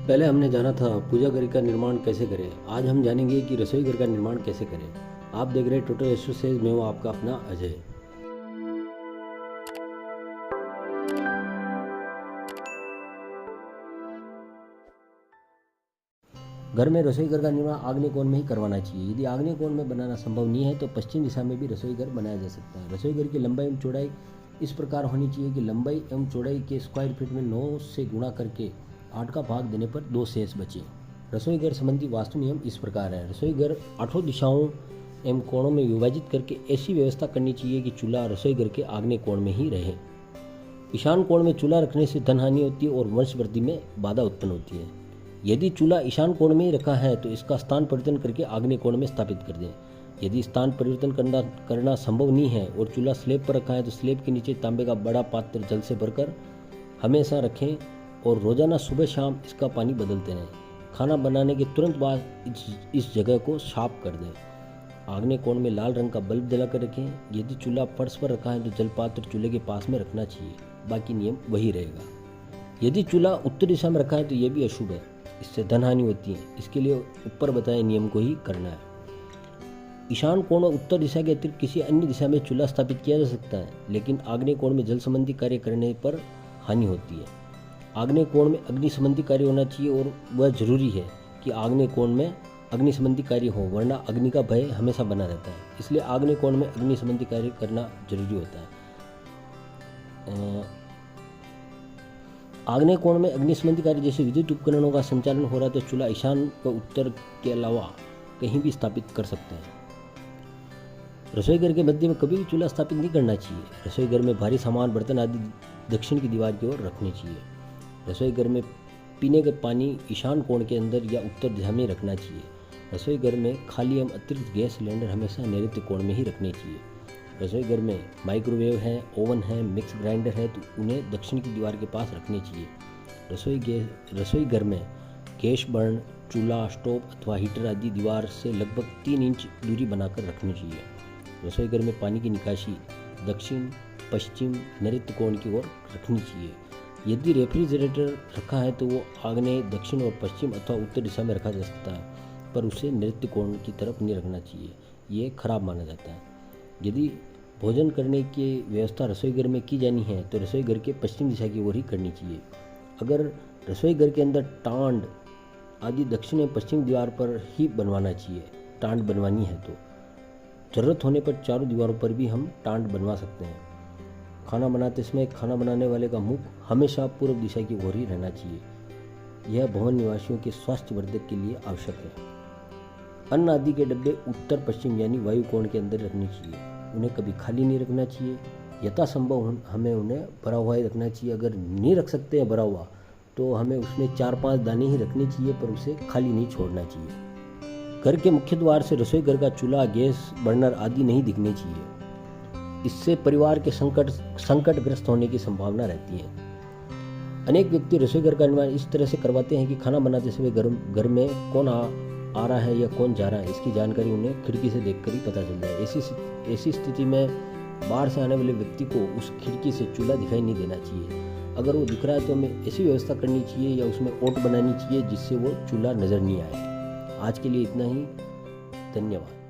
पहले हमने जाना था पूजा घर का निर्माण कैसे करें। आज हम जानेंगे कि रसोई घर का निर्माण कैसे करें। आप देख रहे हैं टोटल एक्सरसाइज, मैं हूँ आपका अपना अजय। घर में रसोई घर का निर्माण आग्नेय कोण में ही करवाना चाहिए। यदि आग्नेय कोण में बनाना संभव नहीं है तो पश्चिम दिशा में भी रसोई घर बनाया जा सकता है। रसोई घर की लंबाई एवं चौड़ाई इस प्रकार होनी चाहिए कि लंबाई एवं चौड़ाई के स्क्वायर फीट में 9 से गुणा करके 8 का भाग देने पर 2 शेष बचे। रसोई घर संबंधी वास्तु नियम इस प्रकार है। रसोई घर 8 दिशाओं एवं कोणों में विभाजित करके ऐसी व्यवस्था करनी चाहिए कि चूल्हा रसोई घर के आग्नेय कोण में ही रहे। ईशान कोण में चूल्हा रखने से धन हानि होती है और वंश वृद्धि में बाधा उत्पन्न होती है। यदि चूल्हा ईशान कोण में ही रखा है तो इसका स्थान परिवर्तन करके आग्नेय कोण में स्थापित कर दें। यदि स्थान परिवर्तन करना संभव नहीं है और चूल्हा स्लैब पर रखा है तो स्लैब के नीचे तांबे का बड़ा पात्र जल से भरकर हमेशा रखें और रोजाना सुबह शाम इसका पानी बदलते रहें। खाना बनाने के तुरंत बाद इस जगह को साफ कर दें। आग्नेय कोण में लाल रंग का बल्ब जलाकर रखें। यदि चूल्हा फर्श पर रखा है तो जल पात्र चूल्हे के पास में रखना चाहिए, बाकी नियम वही रहेगा। यदि चूल्हा उत्तर दिशा में रखा है तो यह भी अशुभ है, इससे धन हानि होती है। इसके लिए ऊपर बताए नियम को ही करना है। ईशान कोण और उत्तर दिशा के अतिरिक्त किसी अन्य दिशा में चूल्हा स्थापित किया जा सकता है, लेकिन आग्नेय कोण में जल संबंधी कार्य करने पर हानि होती है। आग्नेय कोण में अग्नि संबंधी कार्य होना चाहिए और वह जरूरी है कि आग्नेय कोण में अग्नि संबंधी कार्य हो, वरना अग्नि का भय हमेशा बना रहता है। इसलिए आग्नेय कोण में अग्नि संबंधी कार्य करना जरूरी होता है। आग्नेय कोण में अग्नि संबंधी कार्य जैसे विद्युत उपकरणों का संचालन हो रहा है तो चूल्हा ईशान व उत्तर के अलावा कहीं भी स्थापित कर सकते हैं। रसोई घर के मध्य में कभी भी चूल्हा स्थापित नहीं करना चाहिए। रसोई घर में भारी सामान बर्तन आदि दक्षिण की दीवार की ओर रखने चाहिए। रसोई घर में पीने का पानी ईशान कोण के अंदर या उत्तर दिशा में रखना चाहिए। रसोई घर में खाली एवं अतिरिक्त गैस सिलेंडर हमेशा नैऋत्य कोण में ही रखने चाहिए। रसोई घर में माइक्रोवेव है, ओवन है, मिक्स ग्राइंडर है तो उन्हें दक्षिण की दीवार के पास रखने चाहिए। रसोई घर में गैस बर्न, चूल्हा, स्टोव अथवा हीटर आदि दीवार से लगभग 3 इंच दूरी बनाकर रखनी चाहिए। रसोई घर में पानी की निकासी दक्षिण, पश्चिम, नैऋत्य कोण की ओर रखनी चाहिए। यदि रेफ्रिजरेटर रखा है तो वो आग्नेय, दक्षिण और पश्चिम अथवा उत्तर दिशा में रखा जा सकता है, पर उसे नैऋत्य कोण की तरफ नहीं रखना चाहिए, ये खराब माना जाता है। यदि भोजन करने की व्यवस्था रसोई घर में की जानी है तो रसोई घर के पश्चिम दिशा की ओर ही करनी चाहिए। अगर रसोई घर के अंदर टांड आदि दक्षिण एवं पश्चिम दीवार पर ही बनवाना चाहिए। टांड बनवानी है तो जरूरत होने पर चारों दीवारों पर भी हम टांड बनवा सकते हैं। खाना बनाते समय खाना बनाने वाले का मुख हमेशा पूर्व दिशा की ओर ही रहना चाहिए। यह भवन निवासियों के स्वास्थ्य वर्धक के लिए आवश्यक है। अन्न आदि के डब्बे उत्तर पश्चिम यानी वायु कोण के अंदर रखने चाहिए। उन्हें कभी खाली नहीं रखना चाहिए। यथासंभव हमें उन्हें भरा हुआ ही रखना चाहिए। अगर नहीं रख सकते हैं भरा हुआ तो हमें उसमें 4-5 दाने ही रखने चाहिए, पर उसे खाली नहीं छोड़ना चाहिए। घर के मुख्य द्वार से रसोई घर का चूल्हा, गैस बर्नर आदि नहीं दिखने चाहिए। इससे परिवार के संकटग्रस्त होने की संभावना रहती है। अनेक व्यक्ति रसोई घर का निर्माण इस तरह से करवाते हैं कि खाना बनाते समय घर में कौन आ रहा है या कौन जा रहा है इसकी जानकारी उन्हें खिड़की से देखकर ही पता चल जाए। ऐसी स्थिति में बाहर से आने वाले व्यक्ति को उस खिड़की से चूल्हा दिखाई नहीं देना चाहिए। अगर वो दिख रहा है तो हमें ऐसी व्यवस्था करनी चाहिए या उसमें ओट बनानी चाहिए जिससे वो चूल्हा नज़र नहीं आए। आज के लिए इतना ही। धन्यवाद।